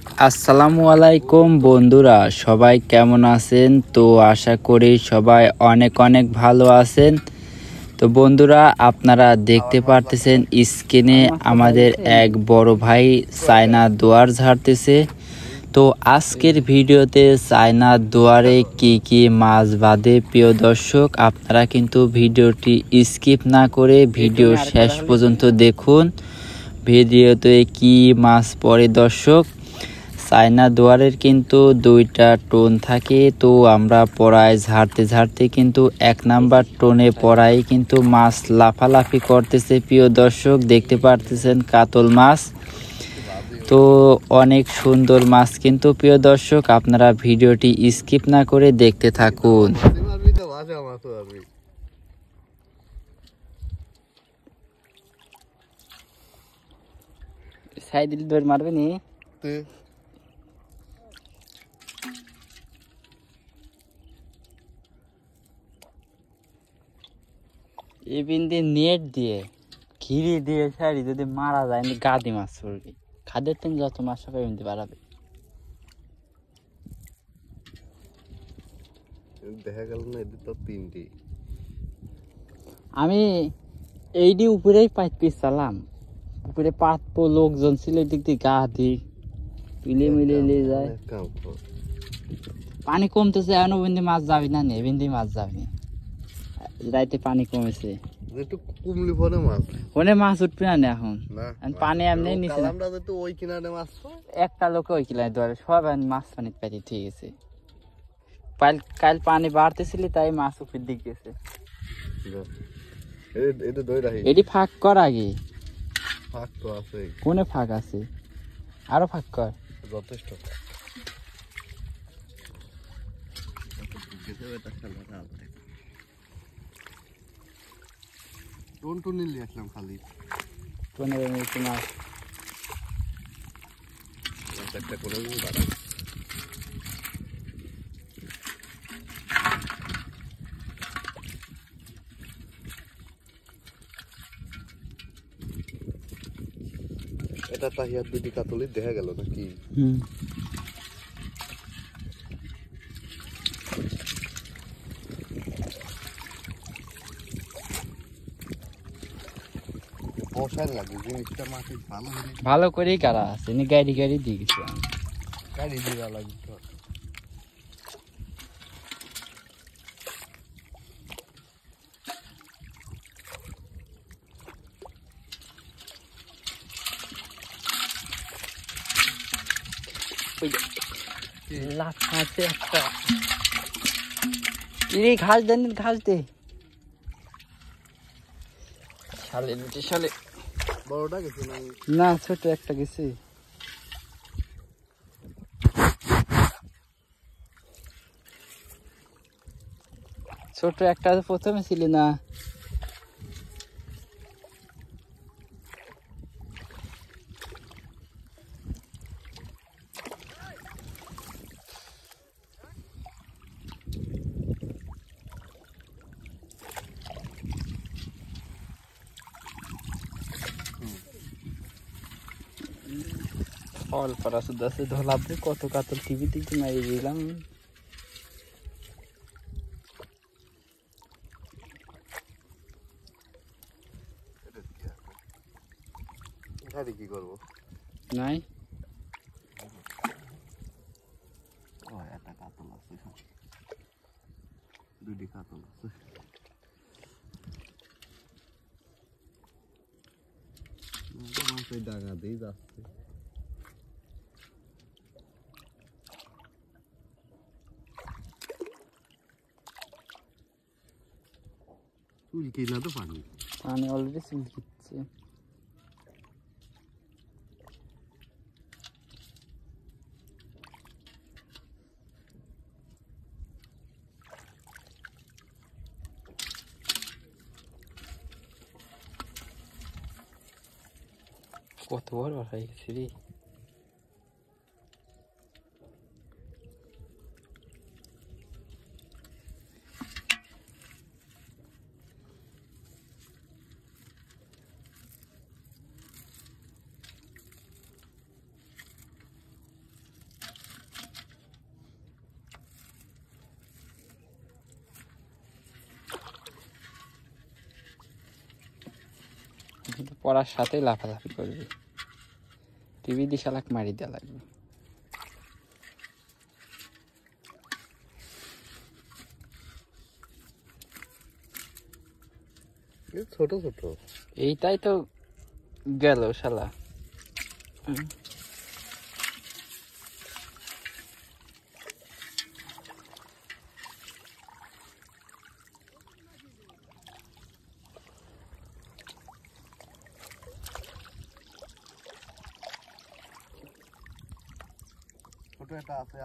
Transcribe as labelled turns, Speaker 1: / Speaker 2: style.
Speaker 1: আসসালামু আলাইকুম বন্ধুরা, সবাই কেমন আছেন? তো আশা করি সবাই অনেক অনেক ভালো আছেন। তো বন্ধুরা, আপনারা দেখতে পারতেছেন স্ক্রিনে আমাদের এক বড় ভাই চায়না দুয়ার ঝাড়তেছে। তো আজকের ভিডিওতে চায়না দুয়ারে কি কি মাছ বাঁধে, প্রিয় দর্শক আপনারা কিন্তু ভিডিওটি স্কিপ না করে ভিডিও শেষ পর্যন্ত দেখুন। ভিডিওতে কি মাছ পড়ে দর্শক, চায়না দুয়ারের কিন্তু দুইটা টোন থাকে। তো আমরা পড়ায় ঝাড়তে ঝাড়তে কিন্তু এক নাম্বার টোনে পড়ায় কিন্তু মাছ লাফালাফি করতেছে। প্রিয় দর্শক দেখতে পারতেছেন কাতল মাছ, তো অনেক সুন্দর মাছ কিন্তু। প্রিয় দর্শক আপনারা ভিডিওটি স্কিপ না করে দেখতে থাকুন। সাইদিল দৌড় মারবে নি এই বিন্দে নেট দিয়ে ঘিরে দিয়ে সারি যদি মারা যায় গাদি মাছ পড়বে। খাদের তেন যত মাছ হবে এমনি বাড়াবে।
Speaker 2: দেখা গেল না এদের তো তিনটি।
Speaker 1: আমি এইটি উপরেই পাইতে চালাম, উপরে পাতবো, লোকজন ছিল দিক দিয়ে গা দিই তুলে মিলে নিয়ে যায়। পানি কমতেছে এখনো বিন্দি মাছ যাবি না নে, বিন্দি মাছ যাবি রাইতে পানি কমেছে
Speaker 2: একটু কমলি পরে মাছ
Speaker 1: ওনে মাছ উঠবে না এখন পানি এমনি নিচে
Speaker 2: ওই কিনারে মাছ
Speaker 1: একটা লোকে ওই কিনারে ধরে সব মাছ পানি পাইতে ঠিক আছে। কাল পানি বাড়তেছিল তাই মাছ উপর দিক গেছে। এটি ফাঁক কর আগে,
Speaker 2: ফাঁক তো আছে,
Speaker 1: কোনে ফাঁক আছে আরো ফাঁক কর
Speaker 2: যথেষ্ট। টোন নিয়ে আসলাম খালি
Speaker 1: 15 মিনিট মাছ
Speaker 2: একটা করে এটা তাহিয়ার দুটি কাতলি দেখা গেল নাকি?
Speaker 1: ভালো করেই কারা আছে, গাড়ি গাড়ি দিয়ে গেছে,
Speaker 2: গাড়ি দিয়ে লাগবে।
Speaker 1: ঘাস দেন, ঘাস দে শালে দুটি শালে।
Speaker 2: বড়টা গেছে
Speaker 1: না ছোট একটা গেছে। ছোট একটা প্রথমে ছিল না, ফল পড়া শুধু আছে ধলাপে কত কাতল টিভি দিকে মারি দিলাম।
Speaker 2: কি করবো
Speaker 1: নাই
Speaker 2: একটা কাতল আছে, দুটি কাতল আছে। ডাঙা দিয়ে যাচ্ছে চুলকি না তো পানি
Speaker 1: পানি অলরেডি চুলকিচ্ছে। কত বড় হয়ে গেছে রে। পড়ার সাথে লাফালাফি করবে। টিভি দিয়ে শালাক মারি দেওয়া লাগবে।
Speaker 2: ছোট ছোট
Speaker 1: এইটাই তো গেল শালা।
Speaker 2: ছোট একটা আছে